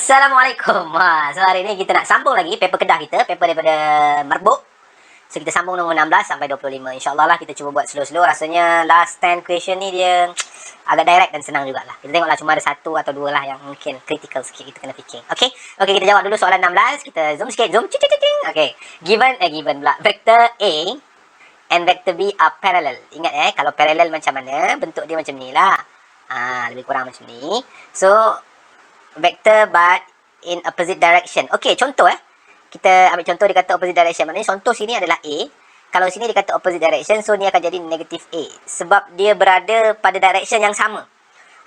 Assalamualaikum. So hari ni kita nak sambung lagi paper kedah kita, paper daripada Marbuk. So kita sambung nombor 16 sampai 25. InsyaAllah lah kita cuba buat slow-slow. Rasanya last 10 question ni dia agak direct dan senang jugalah. Kita tengoklah cuma ada satu atau dua lah yang mungkin critical sikit, kita kena fikir. Okay, kita jawab dulu soalan 16. Kita zoom sikit, zoom. Okay, given pula. Vector A and vector B are parallel. Ingat kalau parallel macam mana, bentuk dia macam ni lah. Lebih kurang macam ni. So vector but in opposite direction. Okey, contoh kita ambil contoh dia kata opposite direction. Maknanya contoh sini adalah A. Kalau sini dia kata opposite direction, so ni akan jadi negative A. Sebab dia berada pada direction yang sama.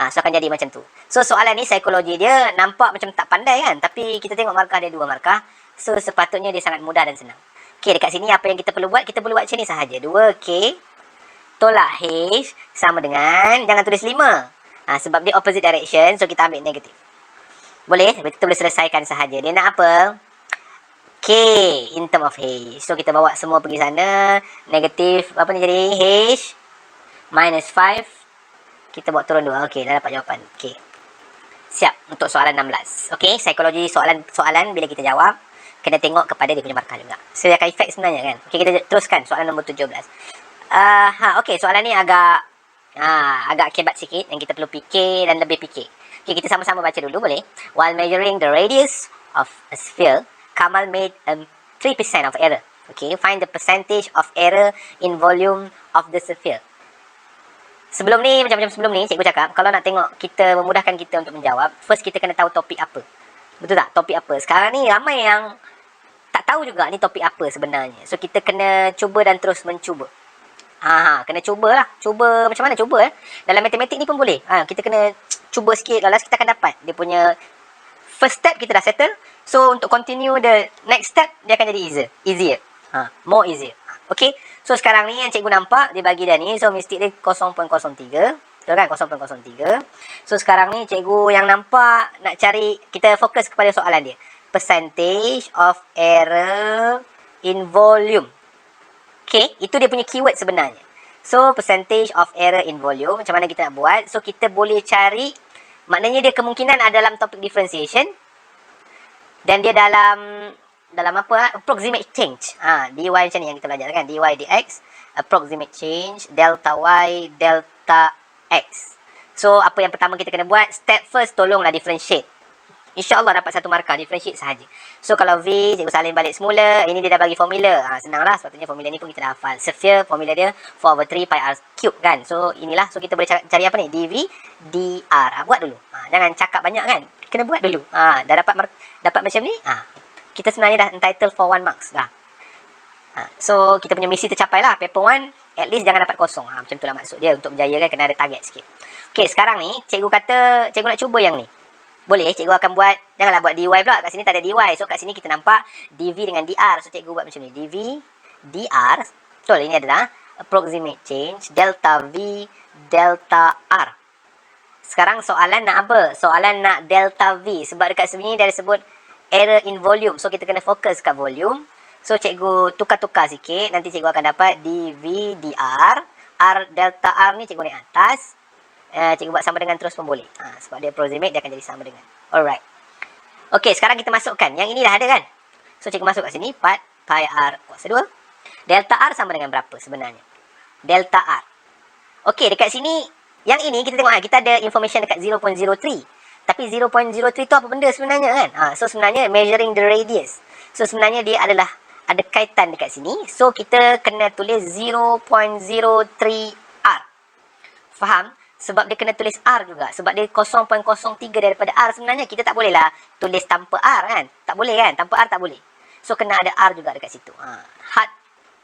So akan jadi macam tu. So soalan ni psikologi dia nampak macam tak pandai kan. Tapi kita tengok markah dia 2 markah. So sepatutnya dia sangat mudah dan senang. Okey, dekat sini apa yang kita perlu buat? Kita perlu buat macam ni sahaja. 2K tolak H sama dengan, jangan tulis 5. Sebab dia opposite direction, so kita ambil negatif. Boleh? Kita boleh selesaikan sahaja. Dia nak apa? K in term of H. So, kita bawa semua pergi sana. Negatif, apa ni jadi? H minus 5. Kita bawa turun 2. Okey, dah dapat jawapan. K. Siap untuk soalan 16. Okey, psikologi soalan bila kita jawab, kena tengok kepada dia punya markah juga. So, dia akan efek sebenarnya kan. Okey, kita teruskan soalan nombor 17. Okey, soalan ni agak kebat sikit. Yang kita perlu fikir dan lebih fikir. Okay, kita sama-sama baca dulu boleh. While measuring the radius of a sphere, Kamal made 3% of error. Okay, find the percentage of error in volume of the sphere. Sebelum ni, macam sebelum ni, cikgu cakap, kalau nak tengok kita memudahkan kita untuk menjawab, first kita kena tahu topik apa. Betul tak? Topik apa. Sekarang ni ramai yang tak tahu juga ni topik apa sebenarnya. So, kita kena cuba dan terus mencuba. Kena cubalah. Cuba macam mana cuba Dalam matematik ni pun boleh. Kita kena cuba sikit, lalas kita akan dapat dia punya first step kita dah settle. So untuk continue the next step dia akan jadi easier. More easier. Okay, so sekarang ni yang cikgu nampak dia bagi dah ni, so mesti dia 0.03. Betul kan? 0.03. So sekarang ni cikgu yang nampak nak cari, kita fokus kepada soalan dia, percentage of error in volume. Okay, itu dia punya keyword sebenarnya. So percentage of error in volume, macam mana kita nak buat? So kita boleh cari, maknanya dia kemungkinan ada dalam topik differentiation dan dia dalam apa? Approximate change. Dy macam ni yang kita belajar kan, dy dx, approximate change, delta y, delta x. So apa yang pertama kita kena buat? Step first, tolonglah differentiate. InsyaAllah dapat 1 markah, differentiate sahaja. So kalau V, cikgu salin balik semula. Ini dia dah bagi formula. Senanglah, sepatutnya formula ni pun kita dah hafal. Sphere, formula dia 4/3 pi r cube kan. So inilah, so kita boleh cari apa ni? dV, dr. Buat dulu. Jangan cakap banyak kan. Kena buat dulu. Dah dapat macam ni. Kita sebenarnya dah entitled for 1 marks dah. So kita punya misi tercapai lah. Paper 1, at least jangan dapat kosong. Macam tu lah maksud dia. Untuk berjaya kan, kena ada target sikit. Okay, sekarang ni cikgu kata, cikgu nak cuba yang ni. Boleh, cikgu akan buat, janganlah buat dy pula. Kat sini tak ada dy. So, kat sini kita nampak dv dengan dr. So, cikgu buat macam ni. dv, dr. Betul, ini adalah approximate change, delta v, delta r. Sekarang soalan nak apa? Soalan nak delta v. Sebab dekat sini dia sebut error in volume. So, kita kena fokus kat volume. So, cikgu tukar-tukar sikit. Nanti cikgu akan dapat dv, dr. R, delta r ni cikgu naik atas. Cikgu buat sama dengan terus pun boleh. Sebab dia approximate, dia akan jadi sama dengan. Alright. Okey, sekarang kita masukkan. Yang ini dah ada kan? So, cikgu masuk kat sini. 4 pi r kuasa 2. Delta r sama dengan berapa sebenarnya? Delta r. Okey, dekat sini, yang ini kita tengok kita ada information dekat 0.03. Tapi 0.03 tu apa benda sebenarnya kan? So, sebenarnya measuring the radius. So, sebenarnya dia adalah ada kaitan dekat sini. So, kita kena tulis 0.03 r. Faham? Sebab dia kena tulis R juga. Sebab dia 0.03 daripada R. Sebenarnya kita tak bolehlah tulis tanpa R kan. Tak boleh kan. Tanpa R tak boleh. So kena ada R juga dekat situ. Hard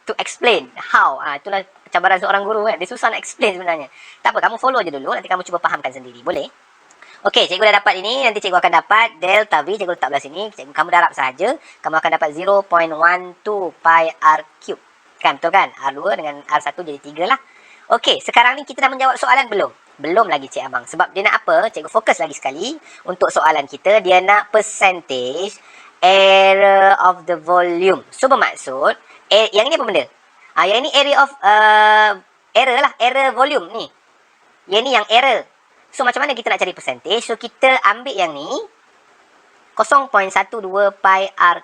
to explain how. Itulah cabaran seorang guru kan. Dia susah nak explain sebenarnya. Tak apa, kamu follow je dulu. Nanti kamu cuba fahamkan sendiri. Boleh? Okey, cikgu dah dapat ini. Nanti cikgu akan dapat delta V. Cikgu letak belah sini. Kamu darab sahaja. Kamu akan dapat 0.12 pi R cube. Kan, betul kan? R2 dengan R1 jadi 3 lah. Okey, sekarang ni kita dah menjawab soalan belum? Belum lagi cik abang. Sebab dia nak apa? Cikgu fokus lagi sekali. Untuk soalan kita, dia nak percentage error of the volume. So, bermaksud, yang ini apa benda? Yang ini area of error lah. Error volume ni. Yang ni yang error. So, macam mana kita nak cari percentage? So, kita ambil yang ni. 0.12 pi r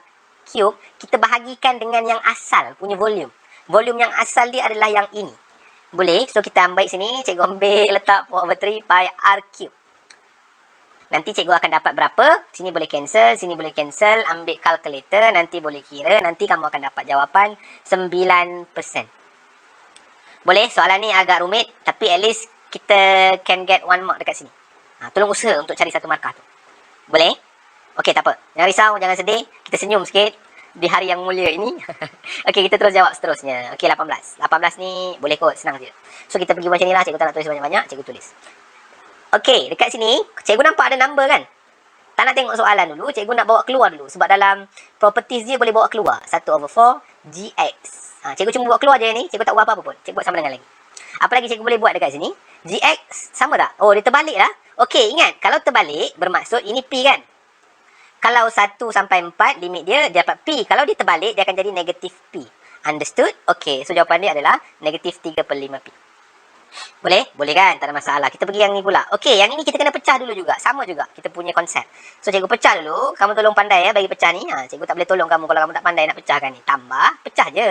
cube kita bahagikan dengan yang asal punya volume. Volume yang asal dia adalah yang ini. Boleh? So, kita ambil sini. Cikgu ambil letak 4/3 pi r cube. Nanti cikgu akan dapat berapa? Sini boleh cancel, sini boleh cancel. Ambil kalkulator, nanti boleh kira. Nanti kamu akan dapat jawapan 9%. Boleh? Soalan ni agak rumit. Tapi at least kita can get 1 mark dekat sini. Tolong usaha untuk cari 1 markah tu. Boleh? Okey, tak apa. Jangan risau, jangan sedih. Kita senyum sikit di hari yang mulia ini. Okey, kita terus jawab seterusnya. Okey, 18. 18 ni boleh kot, senang je. So, kita pergi macam ni lah. Cikgu tak nak tulis banyak-banyak. Cikgu tulis. Okey, dekat sini, cikgu nampak ada number kan? Tak nak tengok soalan dulu. Cikgu nak bawa keluar dulu. Sebab dalam properties dia boleh bawa keluar. 1/4 GX. Cikgu cuma bawa keluar je ni. Cikgu tak buat apa-apa pun. Cikgu buat sama dengan lagi. Apa lagi cikgu boleh buat dekat sini? GX sama tak? Oh, dia terbalik lah. Okey, ingat. Kalau terbalik, bermaksud ini P kan? Kalau 1 sampai 4, limit dia dapat P. Kalau dia terbalik, dia akan jadi negatif P. Understood? Okey, so jawapan dia adalah negatif 3/5 P. Boleh? Boleh kan? Tak ada masalah. Kita pergi yang ni pula. Okey, yang ini kita kena pecah dulu juga. Sama juga. Kita punya konsep. So, cikgu pecah dulu. Kamu tolong pandai ya bagi pecah ni. Cikgu tak boleh tolong kamu kalau kamu tak pandai nak pecahkan ni. Tambah, pecah je.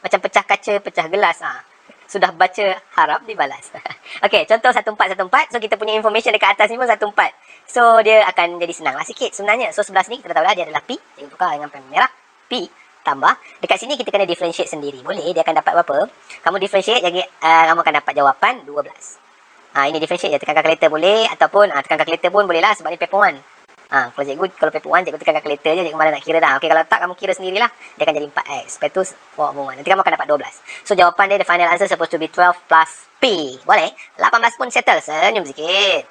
Macam pecah kaca, pecah gelas. Sudah baca, harap dibalas. Okey, contoh 1414. So, kita punya information dekat atas ni pun 14. So, dia akan jadi senang lah sikit sebenarnya. So, sebelah sini kita tahu lah dia adalah P. Cikgu tukar dengan pen merah. P. Tambah. Dekat sini kita kena differentiate sendiri. Boleh? Dia akan dapat berapa? Kamu differentiate, jadi kamu akan dapat jawapan 12. Ini differentiate je. Tekan kalkulator boleh. Ataupun tekan kalkulator pun boleh lah. Sebab ni paper 1. Kalau paper 1, cikgu tekan kalkulator je. Cikgu malah nak kira dah. Okey, kalau tak, kamu kira sendirilah. Dia akan jadi 4x. Lepas tu, 4/1. Nanti kamu akan dapat 12. So, jawapan dia, the final answer supposed to be 12 plus P. Boleh? 18 pun settle. Senyum sikit.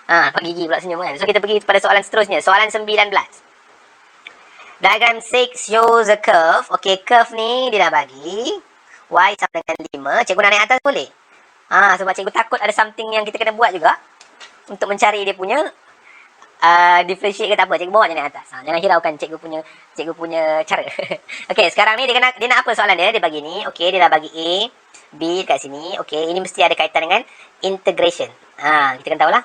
Nampak gigi pula senyum kan. So, kita pergi pada soalan seterusnya. Soalan 19. Diagram 6 shows a curve. Okey, curve ni dia dah bagi. Y sama dengan 5. Cikgu nak naik atas boleh? Sebab cikgu takut ada something yang kita kena buat juga. Untuk mencari dia punya differentiate ke tak apa. Cikgu bawa je naik atas. Jangan hiraukan cikgu punya cara. Okey, sekarang ni dia nak apa soalan dia? Dia bagi ni. Okey, dia dah bagi A, B kat sini. Okey, ini mesti ada kaitan dengan integration. Kita kan tahulah.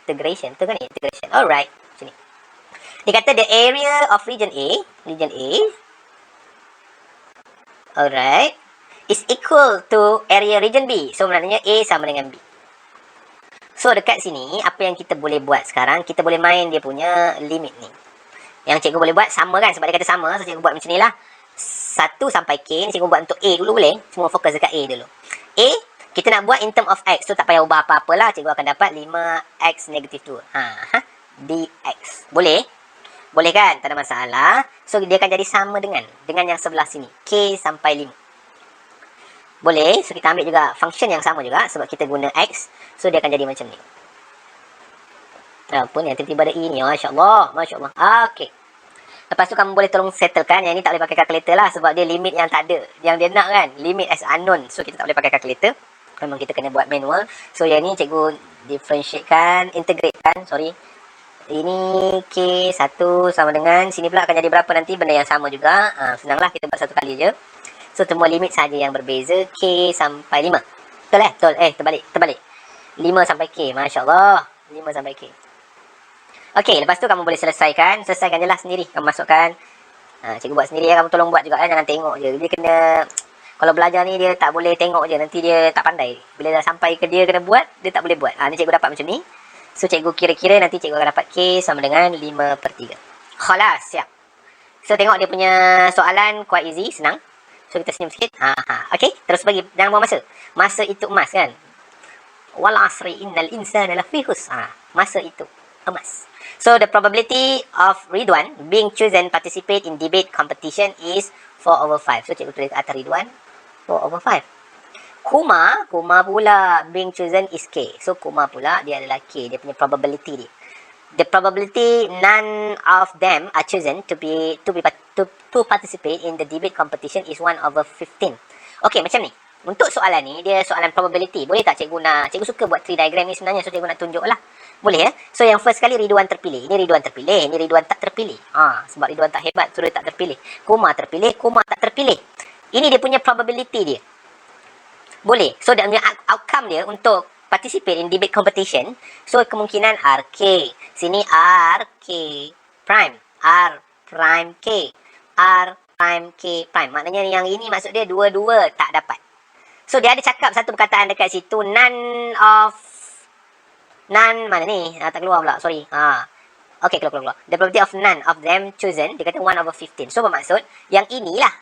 Integration. Betul kan? Integration. Alright. Sini. Dia kata the area of region A, alright, is equal to area region B. So, maknanya A sama dengan B. So, dekat sini, apa yang kita boleh buat sekarang, kita boleh main dia punya limit ni. Yang cikgu boleh buat sama kan, sebab dia kata sama. So, cikgu buat macam ni lah. 1 sampai K, ni cikgu buat untuk A dulu boleh? Semua fokus dekat A dulu. A, kita nak buat in term of X. So, tak payah ubah apa-apa lah. Cikgu akan dapat 5X negatif 2. dx. Boleh? Boleh kan? Tak ada masalah. So, dia akan jadi sama dengan yang sebelah sini. K sampai 5. Boleh. So, kita ambil juga function yang sama juga. Sebab kita guna X. So, dia akan jadi macam ni. Apa ni? Tiba-tiba ada E ni. Masya Allah. Masya Allah. Okey. Lepas tu, kamu boleh tolong settlekan. Yang ni tak boleh pakai kalkulator lah. Sebab dia limit yang tak ada. Yang dia nak kan. Limit as unknown. So, kita tak boleh pakai kalkulator. Memang kita kena buat manual. So, yang ni cikgu differentiatekan. Integratekan. Sorry. Ini K1 sama dengan sini pula akan jadi berapa nanti, benda yang sama juga. Senanglah kita buat satu kali je. So, semua limit saja yang berbeza. K sampai 5. Betul Betul. Terbalik. 5 sampai K. Masya Allah. 5 sampai K. Okey, lepas tu kamu boleh selesaikan je lah sendiri. Kamu masukkan. Cikgu buat sendiri ya. Kamu tolong buat juga kan. Jangan tengok je. Dia kena, kalau belajar ni dia tak boleh tengok je. Nanti dia tak pandai. Bila dah sampai ke dia kena buat, dia tak boleh buat. Ni cikgu dapat macam ni. So, cikgu kira-kira nanti cikgu akan dapat K sama dengan 5/3. Khalas, siap. So, tengok dia punya soalan quite easy, senang. So, kita senyum sikit. Okey, terus bagi. Jangan buang masa. Masa itu emas kan? Wal asri innal insana lafi khusr. Masa itu emas. So, the probability of Ridwan being chosen participate in debate competition is 4/5. So, cikgu tulis atas Ridwan 4/5. Kuma pula being chosen is K. So, Kuma pula dia adalah K. Dia punya probability dia. The probability none of them are chosen to participate in the debate competition is 1/15. Okey, macam ni. Untuk soalan ni, dia soalan probability. Boleh tak cikgu suka buat tree diagram ni sebenarnya. So, cikgu nak tunjuk lah. Boleh ya? So, yang first kali Ridwan terpilih. Ini Ridwan terpilih. Ini Ridwan tak terpilih. Sebab Ridwan tak hebat, so dia tak terpilih. Kuma terpilih. Kuma tak terpilih. Ini dia punya probability dia. Boleh. So, dia punya outcome dia untuk participate in debate competition. So, kemungkinan RK. Sini RK. prime. R prime K. R prime K prime. Maknanya yang ini maksud dia dua-dua tak dapat. So, dia ada cakap satu perkataan dekat situ. None mana ni? Tak keluar pula. Sorry. Okay, keluar. The probability of none of them chosen. Dia kata 1/15. So, bermaksud yang inilah.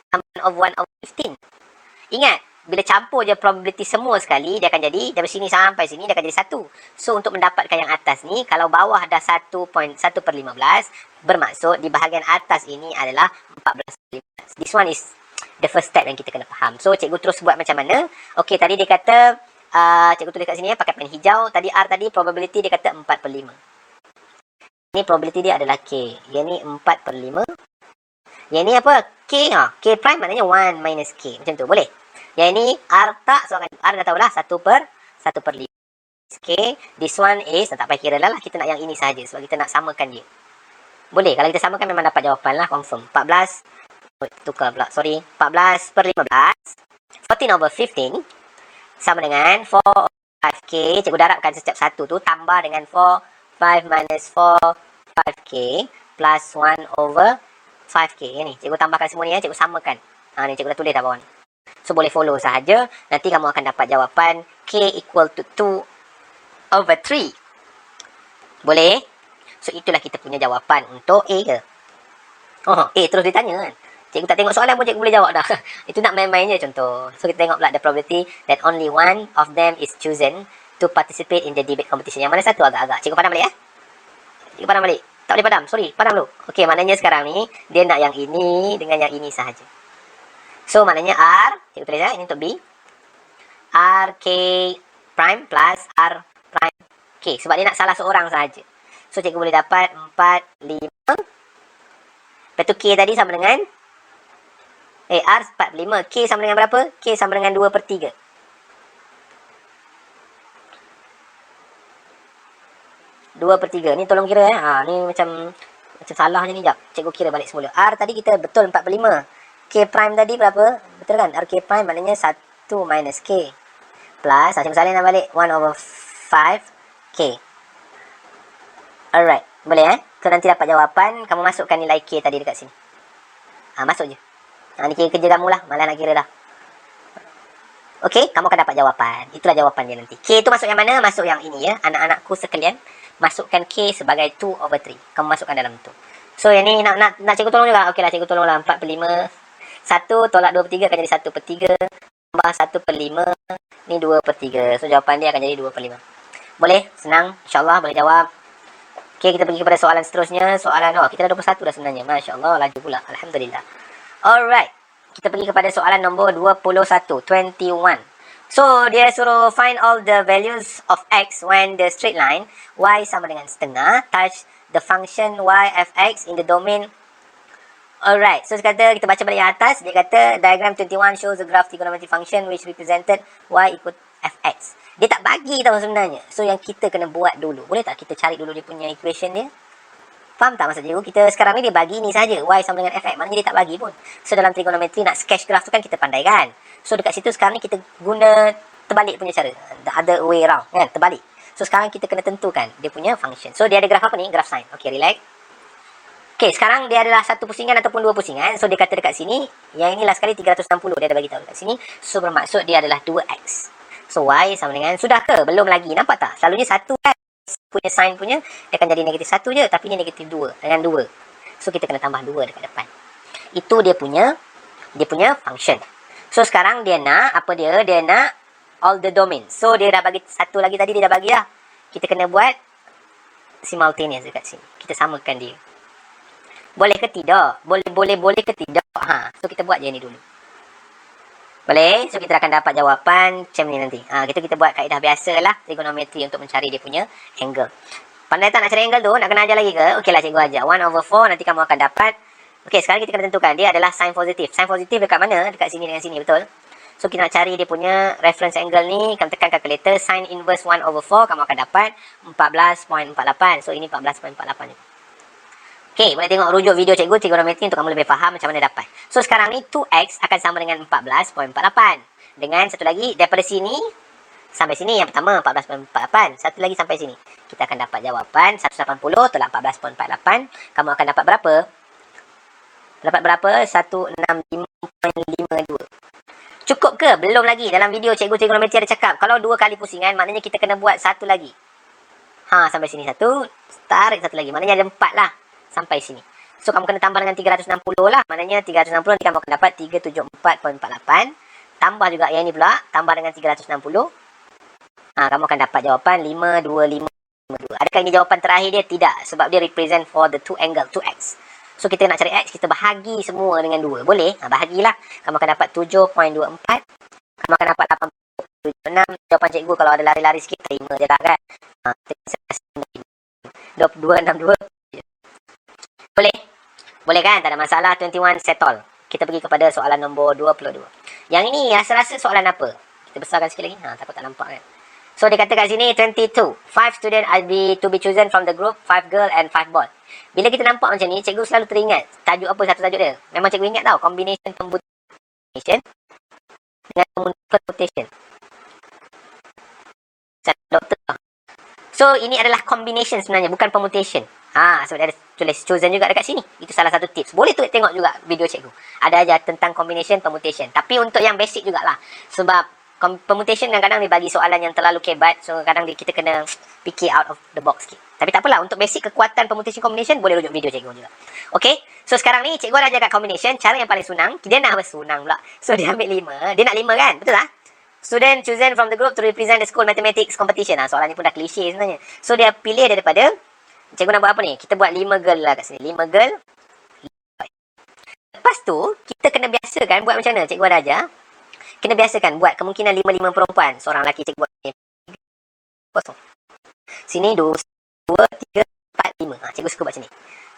Summan of 1/15. Ingat, bila campur je probability semua sekali, dia akan jadi, dari sini sampai sini, dia akan jadi 1. So, untuk mendapatkan yang atas ni, kalau bawah dah 1.1/15, bermaksud di bahagian atas ini adalah 14/15. This one is the first step yang kita kena faham. So, cikgu terus buat macam mana. Okay, tadi dia kata, cikgu tulis kat sini pakai pen hijau. Tadi R tadi, probability dia kata 4/5. Ni probability dia adalah K. Yang ni 4/5. Yang ni apa? K. K prime maknanya 1 minus K. Macam tu, boleh? Yang ni R tak, so R dah tahulah 1/5. K. This one is, tak payah kira lah. Kita nak yang ini saja sebab kita nak samakan dia. Boleh, kalau kita samakan memang dapat jawapan lah, confirm. 14, tukar pula, sorry. 14/15. 14/15 sama dengan 4/5K. Cikgu darabkan setiap satu tu, tambah dengan 4/5 minus 4/5K plus 1/5K. Ni, cikgu tambahkan semua ni ya, cikgu samakan. Ni cikgu dah tulis dah bawah ni. So, boleh follow sahaja. Nanti kamu akan dapat jawapan K equal to 2/3. Boleh? So, itulah kita punya jawapan untuk A ke? A terus ditanya kan? Cikgu tak tengok soalan pun cikgu boleh jawab dah. Itu nak main-main je contoh. So, kita tengok pula the probability that only one of them is chosen to participate in the debate competition. Yang mana satu agak-agak? Cikgu padam balik ya? Cikgu padam balik. Tak boleh padam. Sorry, padam dulu. Okey, maknanya sekarang ni, dia nak yang ini dengan yang ini sahaja. So, maknanya R, cikgu tulis ya, ini untuk B. R, K prime plus R prime K. Sebab dia nak salah seorang sahaja. So, cikgu boleh dapat 4, 5. Lepas tu K tadi sama dengan R 4/5. K sama dengan berapa? K sama dengan 2/3. Ni tolong kira ni macam salah je ni. Jap, cikgu kira balik semula. R tadi kita betul 4/5. K prime tadi berapa? Betul kan? R K prime maknanya 1 minus K. Plus, cikgu salin balik 1/5K. Alright, boleh So, nanti dapat jawapan. Kamu masukkan nilai K tadi dekat sini. Masuk je. Ni kira kerja kamu lah. Malah nak kira dah. Okey, kamu akan dapat jawapan. Itulah jawapan dia nanti. K tu masuk yang mana? Masuk yang ini ya. Anak-anakku sekalian. Masukkan K sebagai 2/3. Kamu masukkan dalam tu. So, yang ni nak cikgu tolong juga. Okeylah, cikgu tolonglah. 4/5. 1 tolak 2/3 akan jadi 1/3. Tambah 1/5. Ni 2/3. So, jawapan dia akan jadi 2/5. Boleh? Senang. InsyaAllah boleh jawab. Okey, kita pergi kepada soalan seterusnya. Soalan, kita dah 21 dah sebenarnya. Masya Allah, laju pula. Alhamdulillah. Alright. Kita pergi kepada soalan nombor 21. So, dia suruh find all the values of x when the straight line y sama dengan setengah touch the function y f x in the domain. Alright. So, kita baca balik yang atas. Dia kata, diagram 21 shows a graph trigonometric function which represented y equal fx. Dia tak bagi tahu sebenarnya. So, yang kita kena buat dulu. Boleh tak kita cari dulu dia punya equation dia? Faham tak maksud cikgu? Kita sekarang ni dia bagi ni saja. Y sama dengan fx. Maknanya dia tak bagi pun. So, dalam trigonometri nak sketch graph tu kan kita pandai kan? So, dekat situ sekarang ni kita guna terbalik punya cara. The other way around. Kan? Terbalik. So, sekarang kita kena tentukan dia punya function. So, dia ada graf apa ni? Graf sine. Okay, relax. Okay, sekarang dia adalah satu pusingan ataupun dua pusingan. So, dia kata dekat sini, yang inilah sekali 360. Dia ada bagi tahu dekat sini. So, bermaksud dia adalah 2x. So, y sama dengan, sudah ke? Belum lagi. Nampak tak? Selalunya satu kan? Punya sign punya, dia akan jadi negatif 1 je. Tapi ni negatif 2. Dengan 2. So, kita kena tambah 2 dekat depan. Itu dia punya function. So, sekarang dia nak, apa dia? Dia nak all the domains. So, dia dah bagi satu lagi tadi, dia dah bagi dah. Kita kena buat simultaneous dekat sini. Kita samakan dia. Boleh ke tidak? Boleh ke tidak? So, kita buat je ni dulu. Boleh? So, kita akan dapat jawapan macam ni nanti. Kita buat kaedah biasa lah. Trigonometri untuk mencari dia punya angle. Pandai tak nak cari angle tu? Nak kena ajar lagi ke? Okeylah, cikgu ajar. 1/4 nanti kamu akan dapat. Okey, sekarang kita kena tentukan. Dia adalah sin positif. Sin positif dekat mana? Dekat sini dengan sini, betul? So, kita nak cari dia punya reference angle ni. Kamu tekan calculator. Sin inverse 1/4. Kamu akan dapat 14.48. So, ini 14.48 je. Okey, boleh tengok rujuk video cikgu trigonometri untuk kamu lebih faham macam mana dapat. So, sekarang ni 2x akan sama dengan 14.48. Dengan satu lagi, daripada sini, Sampai sini yang pertama 14.48. Satu lagi sampai sini. Kita akan dapat jawapan 180 tolak 14.48. Kamu akan dapat berapa? Dapat berapa? 165.52. Cukup ke? Belum lagi. Dalam video cikgu trigonometri ada cakap, kalau 2 kali pusingan, maknanya kita kena buat satu lagi. Sampai sini satu. Tarik satu lagi. Maknanya ada 4 lah. Sampai sini. So, kamu kena tambah dengan 360 lah. Maknanya 360 nanti kamu akan dapat 374.48. Tambah juga yang ini pula. Tambah dengan 360. Kamu akan dapat jawapan 525. Adakah ini jawapan terakhir dia? Tidak. Sebab dia represent for the two angle, 2x. So, kita nak cari x, kita bahagi semua dengan 2. Boleh? Bahagilah. Kamu akan dapat 7.24. Kamu akan dapat 8.76. Jawapan cikgu kalau ada lari-lari sikit, terima je lah kan. 2262. Boleh? Boleh kan? Tak ada masalah. 21 settle. Kita pergi kepada soalan nombor 22. Yang ini rasa-rasa soalan apa? Kita besarkan sikit lagi. Takut tak nampak kan. So, dia kata kat sini 22. 5 student are to be chosen from the group 5 girl and 5 boy. Bila kita nampak macam ni, cikgu selalu teringat tajuk apa satu tajuk dia. Memang cikgu ingat tau. Combination permutation dengan permutation. Doktor. So, ini adalah combination sebenarnya, bukan permutation. Sebab dia ada tulis chosen juga dekat sini. Itu salah satu tips. Boleh tu tengok juga video cikgu. Ada aja tentang combination, permutation. Tapi untuk yang basic jugalah. Sebab permutation kadang-kadang dia bagi soalan yang terlalu kebat. So, kadang kita kena fikir out of the box sikit. Tapi tak apalah. Untuk basic kekuatan permutation combination, boleh rujuk video cikgu juga. Okay. So, sekarang ni cikgu ada ajar kat combination. Cara yang paling senang. Dia nak bersunang pula. So, dia ambil 5. Dia nak 5 kan? Betul tak? Student chosen from the group to represent the school mathematics competition. Soalan ni pun dah klise sebenarnya. So, dia pilih daripada, cikgu nak buat apa ni? Kita buat 5 girl lah kat sini. 5 girl. Lepas tu, kita kena biasakan buat macam mana? Cikgu ada ajar. Kena biasakan buat kemungkinan 5 perempuan. Seorang lelaki cikgu buat ni. Kosong. Sini 2, 3, 4, 5. Cikgu suka buat macam ni.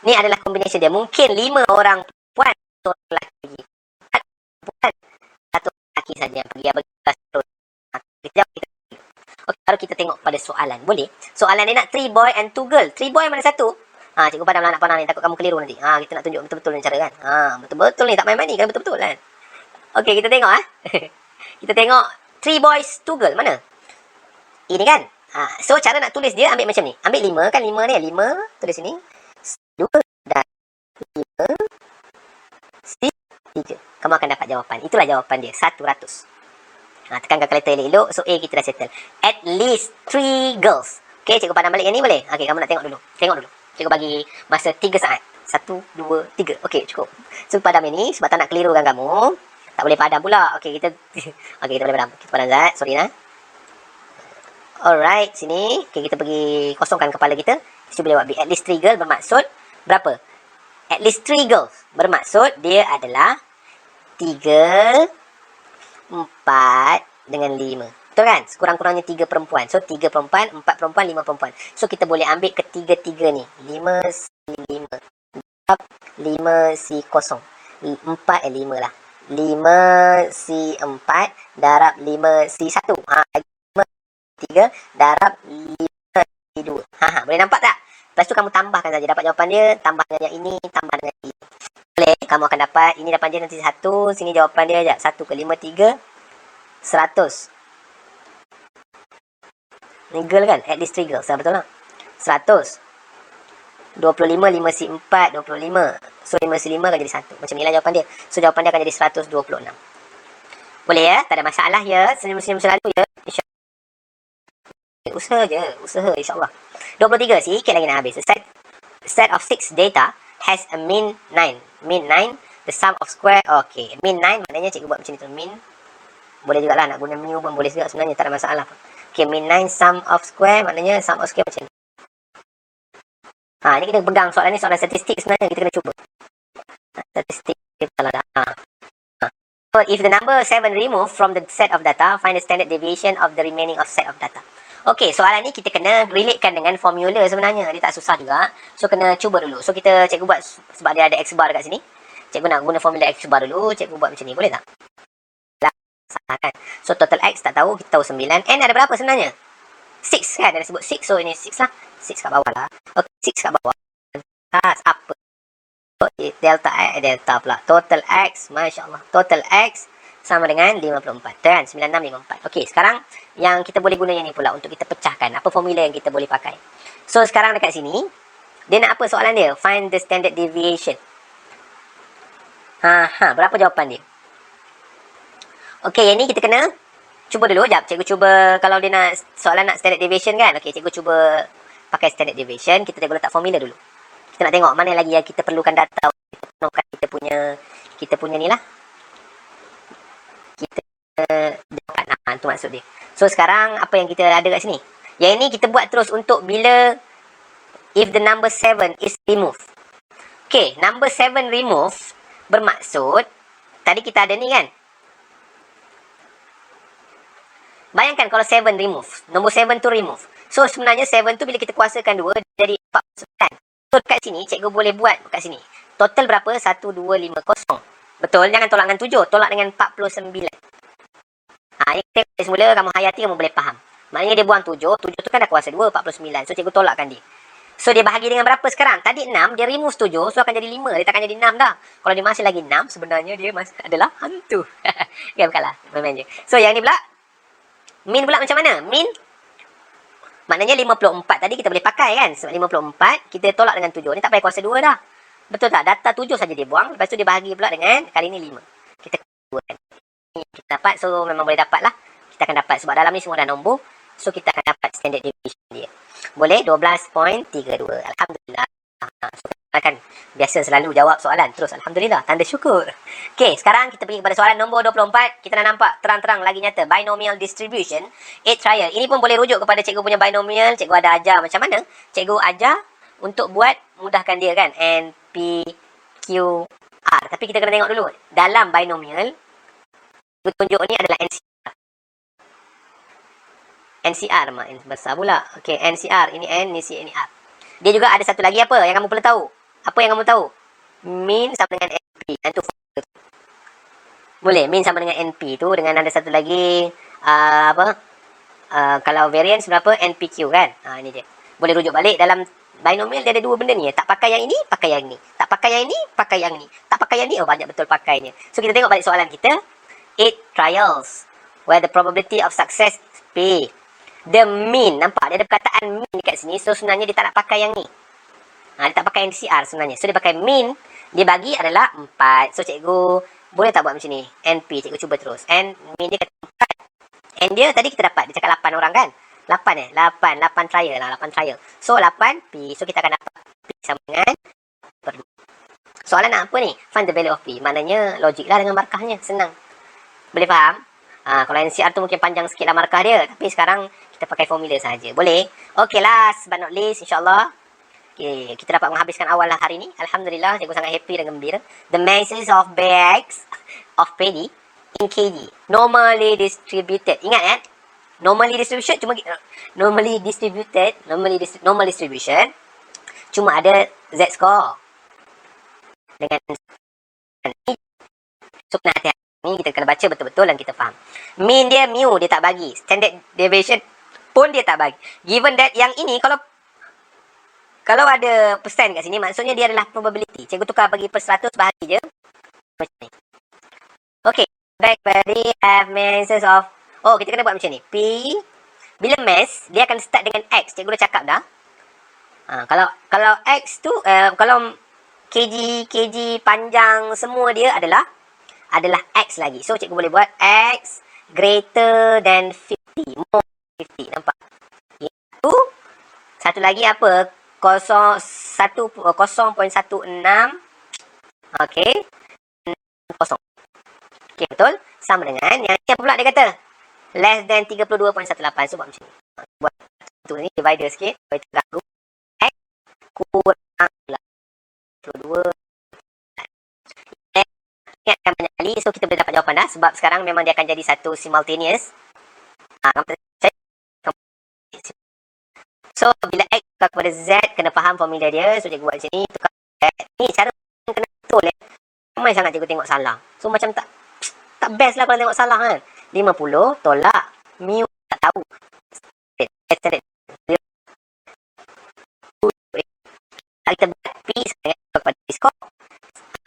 Ni adalah combination dia. Mungkin 5 orang perempuan, seorang lelaki. 4 perempuan, 1 lelaki saja yang pergi. Okey, baru kita tengok pada soalan. Boleh? Soalan dia nak 3 boy and 2 girl. 3 boy mana satu? Cikgu padam lah nak panah ni. Takut kamu keliru nanti. Kita nak tunjuk betul-betul ni cara kan. Betul-betul ni. Tak main-main ni kan betul-betul kan. Okey, kita tengok Kita tengok 3 boys, 2 girl. Mana? Ini kan? So, cara nak tulis dia ambil macam ni. Ambil 5 kan? 5 ni. 5. Tulis sini. 2 dan 5. 3. Kamu akan dapat jawapan. Itulah jawapan dia. 100. Tekan kalkulator elok-elok. So, A kita dah settle. At least 3 girls. Okey, cikgu padam balik yang ni boleh? Okey, kamu nak tengok dulu. Tengok dulu. Cikgu bagi masa 3 saat. 1, 2, 3. Okey, cukup. So, padam ini sebab tak nak kelirukan kamu. Tak boleh padam pula. Okey, kita boleh padam. Kita padam Zat. Sorry lah. Alright, sini. Okey, kita pergi kosongkan kepala kita. Kita boleh buat B. At least 3 girl bermaksud berapa? At least 3 girls bermaksud dia adalah 3, 4 dengan 5. Betul kan? Sekurang-kurangnya 3 perempuan. So, 3 perempuan, 4 perempuan, 5 perempuan. So, kita boleh ambil ketiga-tiga ni. 5 si 5. 5 si kosong. 4 5 lah. 5 si 4 darab 5 si 1. 5 3 darab 5 si 2. Boleh nampak tak? Lepas tu kamu tambahkan saja. Dapat jawapan dia, tambah dengan yang ini, tambah dengan ini. Boleh, kamu akan dapat, ini jawapan dia nanti 1. Sini jawapan dia sekejap. 1 ke 5, 3. 100. Ni girl kan? At least 3 girls. Betul tak? 100. 25, 5 si 4, 25. So, 5 si 5 akan jadi 1. Macam inilah jawapan dia. So, jawapan dia akan jadi 126. Boleh ya? Tak ada masalah ya? Senyum-senyum selalu ya? Usaha je. Usaha insyaAllah. 23. Sikit lagi nak habis. A set of 6 data has a mean 9. Mean 9. The sum of square. Okay. Mean 9 maknanya cikgu buat macam ni tu. Mean. Boleh juga lah. Nak guna mu pun boleh juga sebenarnya. Tak ada masalah. Okay. Mean 9 sum of square. Maknanya sum of square macam ni. Ini kita pegang soalan ni, soalan statistik sebenarnya kita kena cuba. Statistik kita lah dah. So, if the number 7 removed from the set of data, find the standard deviation of the remaining of set of data. Okey, soalan ni kita kena relatekan dengan formula sebenarnya. Dia tak susah juga. So, kena cuba dulu. So, cikgu buat, sebab dia ada X bar kat sini. Cikgu nak guna formula X bar dulu. Cikgu buat macam ni. Boleh tak? Salah kan? So, total X tak tahu. Kita tahu 9. N ada berapa sebenarnya? 6 kan? Dia sebut 6. So, ini 6 lah. 6 kat bawah lah. Okay, 6 kat bawah. Apa? Delta X, delta pula. Total X, Masya Allah. Total X, sama dengan 54. Kan? 9654. Okey, sekarang yang kita boleh guna yang ni pula untuk kita pecahkan. Apa formula yang kita boleh pakai? So, sekarang dekat sini, dia nak apa soalan dia? Find the standard deviation. Berapa jawapan dia? Okey, yang ni kita kena cuba dulu. Sekejap, cikgu cuba kalau dia nak soalan nak standard deviation kan. Okey, cikgu cuba pakai standard deviation. Kita tengok letak formula dulu. Kita nak tengok mana lagi yang kita perlukan data. Kita punya ni lah. Kita dapat tu maksud dia. So sekarang apa yang kita ada kat sini? Yang ini kita buat terus untuk bila if the number 7 is removed. Okay, number 7 remove bermaksud tadi kita ada ni kan. Bayangkan kalau 7 remove, nombor 7 tu remove. So sebenarnya 7 tu bila kita kuasakan 2 jadi 49. So kat sini cikgu boleh buat kat sini. Total berapa? 1 2 5 0. Betul, jangan tolak dengan 7, tolak dengan 49. Ini kita semula kamu hayati kamu boleh faham. Maknanya dia buang 7 tu kan dah kuasa 2, 49. So cikgu tolakkan dia. So dia bahagi dengan berapa sekarang? Tadi 6, dia remove 7, so akan jadi 5. Dia takkan jadi 6 dah. Kalau dia masih lagi 6, sebenarnya dia masih adalah hantu. Ya, bukanlah. Main-main je. So yang ni pula, min pula macam mana? Min, maknanya 54 tadi kita boleh pakai kan? Sebab 54, kita tolak dengan 7. Ni tak payah kuasa 2 dah. Betul tak? Data 7 saja dia buang. Lepas tu dia bahagi pula dengan, kali ni 5. Kita kuatkan. Kita dapat, so memang boleh dapat lah. Kita akan dapat, sebab dalam ni semua dah nombor. So kita akan dapat standard deviation dia. Boleh 12.32. Alhamdulillah. So, kan biasa selalu jawab soalan terus. Alhamdulillah, tanda syukur. Okey, sekarang kita pergi kepada soalan nombor 24. Kita dah nampak terang-terang lagi nyata binomial distribution 8 trial. Ini pun boleh rujuk kepada cikgu punya binomial. Cikgu ada ajar macam mana. Cikgu ajar untuk buat mudahkan dia kan, NPQR. Tapi kita kena tengok dulu dalam binomial tunjuk ni adalah NCR. NCR besar pula. Okey, NCR ini N, ni C, ini R. Dia juga ada satu lagi apa yang kamu perlu tahu? Apa yang kamu tahu? Min sama dengan NP. Itu boleh min sama dengan NP tu, dengan ada satu lagi kalau variance berapa? NPQ kan. Ini dia. Boleh rujuk balik dalam binomial dia ada dua benda ni. Tak pakai yang ini, pakai yang ni. Tak pakai yang ini, pakai yang ni. Tak pakai yang ni, banyak betul pakainya. So kita tengok balik soalan kita. 8 trials where the probability of success P. The mean, nampak dia ada perkataan mean dekat sini. So sebenarnya dia tak nak pakai yang ni. Dia tak pakai NCR sebenarnya. So dia pakai mean, dia bagi adalah 4. So cikgu boleh tak buat macam ni? NP, cikgu cuba terus. N, mean dia kata 4. N dia tadi kita dapat, dia cakap 8 orang kan? 8 8 trial lah, 8 trial. So 8P, so kita akan dapat P sama dengan per 2. Soalan nak apa ni? Find the value of P. Maknanya logik lah dengan markahnya, senang. Boleh faham? Kalau NCR tu mungkin panjang sikit lah markah dia. Tapi sekarang kita pakai formula saja. Boleh? Okay, last but not least, insyaAllah. Okay, kita dapat menghabiskan awal lah hari ni. Alhamdulillah, cikgu sangat happy dan gembira. The masses of bags of paddy in kg. Normally distributed. Ingat kan? Normally distribution normal distribution cuma ada Z score dengan so kena hati-hati. Ni kita kena baca betul-betul dan kita faham. Mean dia mu dia tak bagi. Standard deviation pun dia tak bagi. Given that yang ini kalau ada persen kat sini maksudnya dia adalah probability. Cikgu tukar bagi per 100 bahagi je. Macam ni. Okay. Back body have masses of. Oh, kita kena buat macam ni. P. Bila mass dia akan start dengan X. Cikgu dah cakap dah. Kalau X tu kalau kg panjang semua dia adalah X lagi. So, cikgu boleh buat X greater than 50. More 50. Nampak? Itu. Satu lagi apa? 0.16. Okay. 0. Okay, betul? Sama dengan yang ni pula dia kata. Less than 32.18. So, buat macam ni. Buat tu ni. Divider sikit. Supaya terganggu. X kurang 32. Ingatkan banyak kali, so kita boleh dapat jawapan dah sebab sekarang memang dia akan jadi satu simultaneous. So bila X tukar kepada Z, kena faham formula dia. So cikgu buat macam ni, tukar Z. Ni cara kena betul ramai sangat cikgu tengok salah. So macam tak best lah kalau tengok salah kan. 50 tolak mu tak tahu. Kita buat P kepada skop.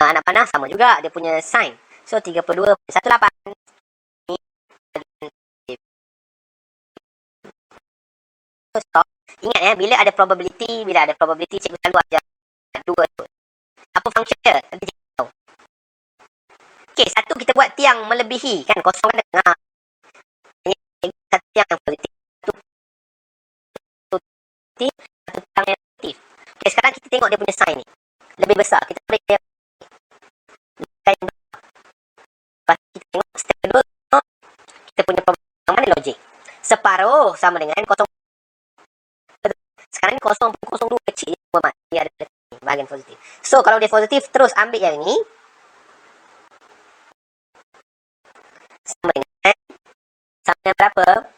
Anak panah sama juga dia punya sign. So 32.18 Ingat ya, bila ada probability cikgu selalu ajar dua tu. Apa function dia? Nanti cikgu tahu. Okey, satu kita buat tiang melebihi kan, kosong kan. Ha. Ini satu tiang yang positif. Satu tiang yang negatif. Okey, sekarang kita tengok dia punya sign ni. Lebih besar. Kita break dia. Lepas kita tengok step kedua, kita punya problem yang mana logik. Separuh sama dengan kosong. Sekarang ni 0.02 kecil dia ada bahagian positif. So kalau dia positif, terus ambil yang ni sama dengan berapa?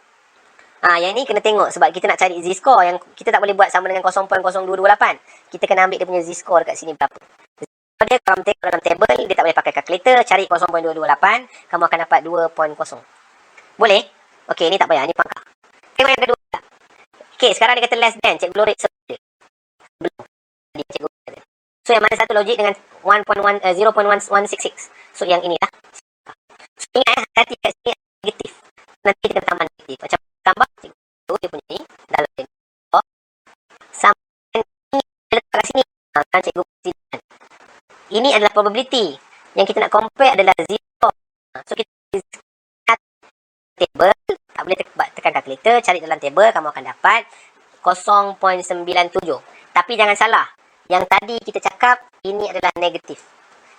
Yang ni kena tengok sebab kita nak cari z-score yang kita tak boleh buat sama dengan 0.0228. Kita kena ambil dia punya z-score dekat sini berapa. Dia kalau tengok dalam table, dia tak boleh pakai kalkulator, cari 0.228, kamu akan dapat 2.0. Boleh? Okey, ni tak payah, ni pangkah. Tengok yang kedua. Okey, sekarang dia kata less than, cikgu lorek sebelum. Cikgu. So yang mana satu logik dengan 0.1166. So yang inilah. So ingat hati kat sini negatif. Nanti kita tambah negatif. Macam tambah cikgu dia punya ni dalam ni. Sama ini letak kat sini. Kan cikgu positifkan. Ini adalah probability. Yang kita nak compare adalah 0. So kita table, tak boleh tekan kalkulator, cari dalam table, kamu akan dapat 0.97. Tapi jangan salah, yang tadi kita cakap ini adalah negatif.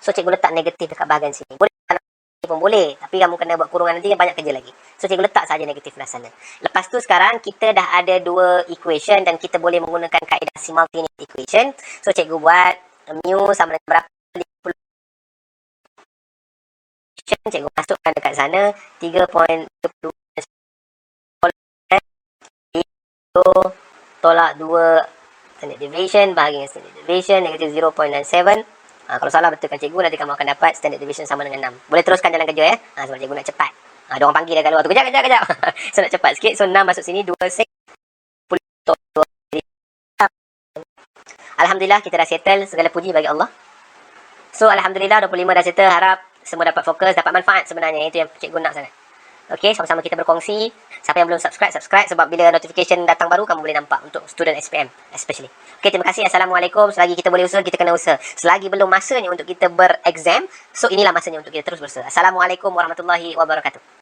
So cikgu letak negatif dekat bahagian sini. Boleh pun boleh, tapi kamu kena buat kurungan nanti, banyak kerja lagi. So cikgu letak saja negatif belah sana. Lepas tu sekarang kita dah ada dua equation dan kita boleh menggunakan kaedah simultaneous equation. So cikgu buat mu sama dengan berapa? Cikgu masukkan dekat sana 3.20 tolak 2 standard deviation bahagi dengan standard deviation negatif 0.97. Kalau salah betulkan cikgu, nanti kamu akan dapat standard deviation sama dengan 6. Boleh teruskan jalan kerja ya. Sebab cikgu nak cepat. Ada orang panggil dah kat luar tu. Kejap. So nak cepat sikit. So 6 masuk sini 2 sek. Alhamdulillah kita dah settle. Segala puji bagi Allah. So Alhamdulillah 25 dah settle. Harap semua dapat fokus, dapat manfaat sebenarnya. Itu yang cikgu nak sangat. Okey, sama-sama kita berkongsi. Siapa yang belum subscribe sebab bila notification datang baru, kamu boleh nampak untuk student SPM especially. Okey, terima kasih. Assalamualaikum. Selagi kita boleh usaha, kita kena usaha. Selagi belum masanya untuk kita berexam, so inilah masanya untuk kita terus berusaha. Assalamualaikum warahmatullahi wabarakatuh.